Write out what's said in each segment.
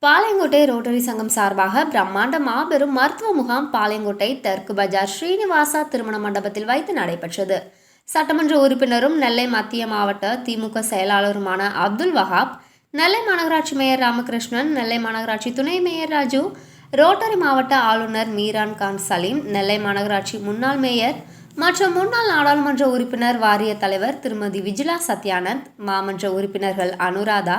Palayamkottai rotary சங்கம் சார்பாக பிரம்மாண்ட மாபெரும் மருத்துவ முகாம் பாளையங்கோட்டை தெற்கு பஜார் ஸ்ரீனிவாசா திருமண மண்டபத்தில் வைத்து நடைபெற்றது. சட்டமன்ற உறுப்பினரும் நெல்லை மத்திய மாவட்ட திமுக செயலாளருமான அப்துல் வஹாப், நெல்லை மாநகராட்சி மேயர் ராமகிருஷ்ணன், நெல்லை மாநகராட்சி துணை மேயர் ராஜு, ரோட்டரி மாவட்ட ஆளுநர் மீரான் கான் சலீம், நெல்லை மாநகராட்சி முன்னாள் மேயர் மற்றும் முன்னாள் நாடாளுமன்ற உறுப்பினர் வாரிய தலைவர் திருமதி விஜிலா சத்யானந்த், மாமன்ற உறுப்பினர்கள் அனுராதா,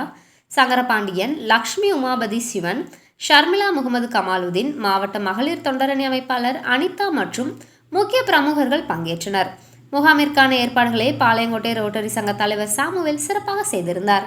சங்கரபாண்டியன், லக்ஷ்மி உமாபதி சிவன், ஷர்மிளா முகமது கமாலுதீன், மாவட்ட மகளிர் தொண்டரணி அமைப்பாளர் அனிதா மற்றும் முக்கிய பிரமுகர்கள் பங்கேற்றனர். முகாமிற்கான ஏற்பாடுகளை பாளையங்கோட்டை ரோட்டரி சங்க தலைவர் சாமுவேல் சிறப்பாக செய்திருந்தார்.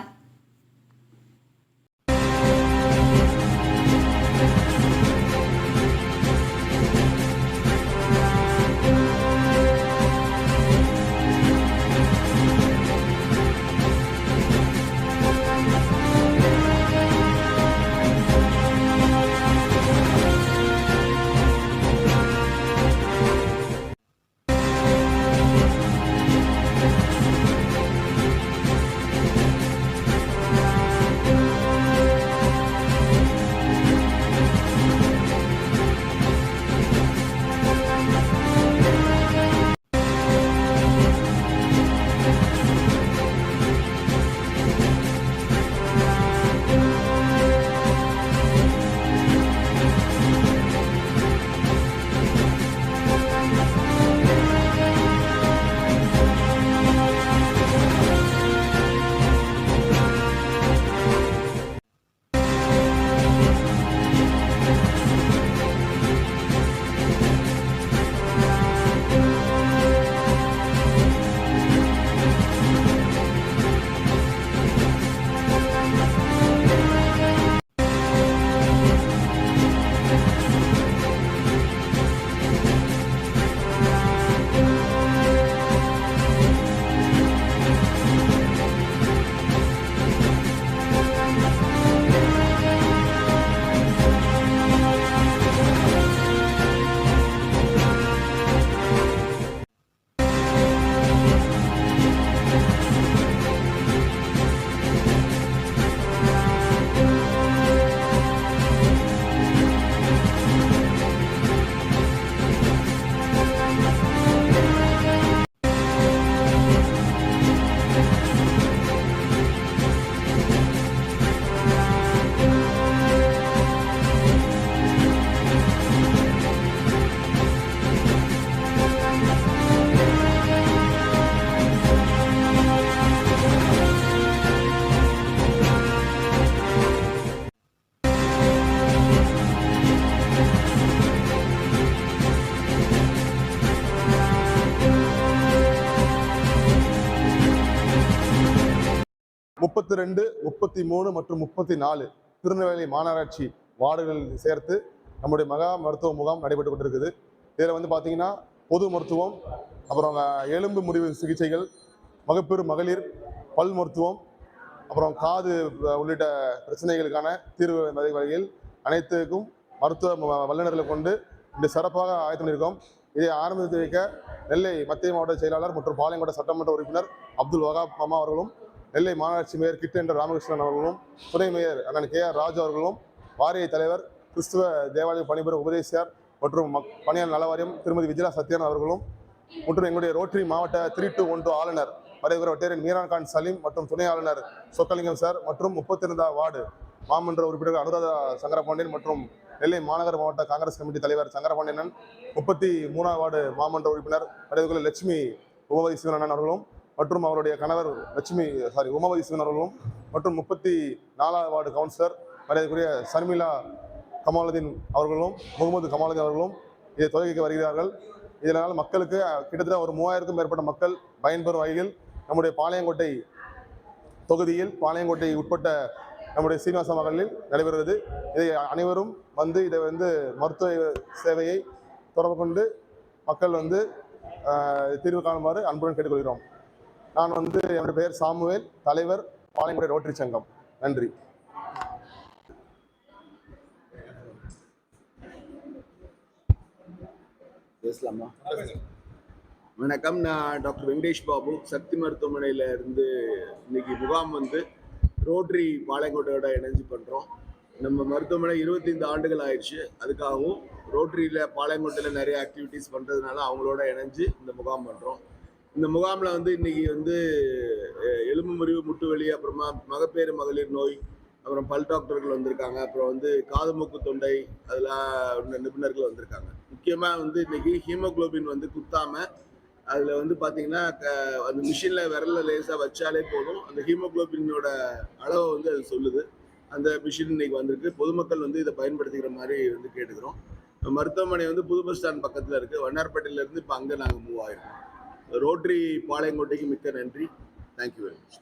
முப்பத்தி 33 மற்றும் 34 திருநெல்வேலி மாநகராட்சி வார்டுகளில் சேர்த்து நம்முடைய மகா மருத்துவ முகாம் நடைபெற்று கொண்டிருக்குது. இதில் பார்த்தீங்கன்னா பொது மருத்துவம், அப்புறம் எலும்பு முறிவு சிகிச்சைகள், மகப்பேறு மகளிர், பல் மருத்துவம், அப்புறம் காது உள்ளிட்ட பிரச்சனைகளுக்கான தீர்வு வகையில் அனைத்துக்கும் மருத்துவ வல்லுநர்களை கொண்டு இந்த சிறப்பாக ஆயத்தம் பண்ணியிருக்கோம். இதை ஆரம்பித்து வைக்க நெல்லை மத்திய மாவட்ட செயலாளர் மற்றும் பாளையங்கோட்டை சட்டமன்ற உறுப்பினர் அப்துல் வஹாப் மாமா அவர்களும், நெல்லை மாநகராட்சி மேயர் கிட்டென்ற ராமகிருஷ்ணன் அவர்களும், துணை மேயர் அண்ணன் KR ராஜு அவர்களும், வாரிய தலைவர் கிறிஸ்துவ தேவாலய பணிபுரியும் உபதேசியார் மற்றும் பணியாளர் நல வாரியம் திருமதி விஜிலா சத்யானந்த் அவர்களும், மற்றும் எங்களுடைய ரோட்டரி மாவட்ட 3212 ஆளுநர் மறைவுற வட்டேரன் மீரான் கான் சலீம் மற்றும் துணை ஆளுநர் சொக்கலிங்கம் சார் மற்றும் 32 வார்டு மாமன்ற உறுப்பினர் அனுராதா சங்கரபாண்டியன் மற்றும் நெல்லை மாநகர மாவட்ட காங்கிரஸ் கமிட்டி தலைவர் சங்கரபாண்டியன், 33 வார்டு மாமன்ற உறுப்பினர் மறைவுற லட்சுமி உமாபதி சிவன் அவர்களும் மற்றும் அவருடைய கணவர் உமாபதி சிவன் அவர்களும் மற்றும் 34 வார்டு கவுன்சிலர் மரியாதைக்குரிய ஷர்மிளா கமாலுதீன் அவர்களும் முகமது கமாலுதீன் அவர்களும் இதை துவக்கி வருகிறார்கள். இதனால் மக்களுக்கு கிட்டத்தட்ட ஒரு 3000க்கும் மேற்பட்ட மக்கள் பயன்பெறும் வகையில் நம்முடைய பாளையங்கோட்டை தொகுதியில் பாளையங்கோட்டை உட்பட்ட நம்முடைய சீனிவாச மகளில் நடைபெறுகிறது. இதை அனைவரும் இதை மருத்துவ சேவையை தொடர்பு கொண்டு மக்கள் தீர்வு காணுமாறு அன்புடன் கேட்டுக்கொள்கிறோம். நான் என்னுடைய பெயர் சாமுவேல், தலைவர் பாளையங்கோட்டை ரோட்டரி சங்கம். நன்றி. வணக்கம். நான் டாக்டர் வெங்கடேஷ் பாபு, சக்தி மருத்துவமனையில இருந்து இன்னைக்கு முகாம் ரோட்டரி பாளையங்கோட்டையோட இணைஞ்சு பண்றோம். நம்ம மருத்துவமனை 25 ஆண்டுகள் ஆயிடுச்சு. அதுக்காகவும் ரோட்டரியில பாளையங்கோட்டையில நிறைய ஆக்டிவிட்டீஸ் பண்றதுனால அவங்களோட இணைஞ்சு இந்த முகாம் பண்றோம். இந்த முகாம்ல வந்து இன்னைக்கு வந்து எலும்பு முறிவு, முட்டு வலி, அப்புறமா மகப்பேறு மகளிர் நோய், அப்புறம் பல் டாக்டர்கள் வந்திருக்காங்க. அப்புறம் வந்து காது மூக்கு தொண்டை அதெல்லாம் நிபுணர்கள் வந்திருக்காங்க. முக்கியமா வந்து இன்னைக்கு ஹீமோகுளோபின் வந்து குத்தாம அதுல வந்து பாத்தீங்கன்னா அந்த மிஷின்ல விரல்ல லேசா வச்சாலே போதும் அந்த ஹீமோகுளோபினோட அளவை வந்து அது சொல்லுது. அந்த மிஷின் இன்னைக்கு வந்திருக்கு. பொதுமக்கள் வந்து இதை பயன்படுத்திக்கிற மாதிரி வந்து கேட்டுக்கிறோம். மருத்துவமனை வந்து புது பஸ் ஸ்டாண்ட் பக்கத்துல இருக்கு. வண்ணார்பேட்டையில இருந்து இப்ப அங்க நாங்க மூவ் ஆயிருக்கோம். ரோட்டரி பாளையங்கோட்டைக்கு மிக்க நன்றி. Thank you very much.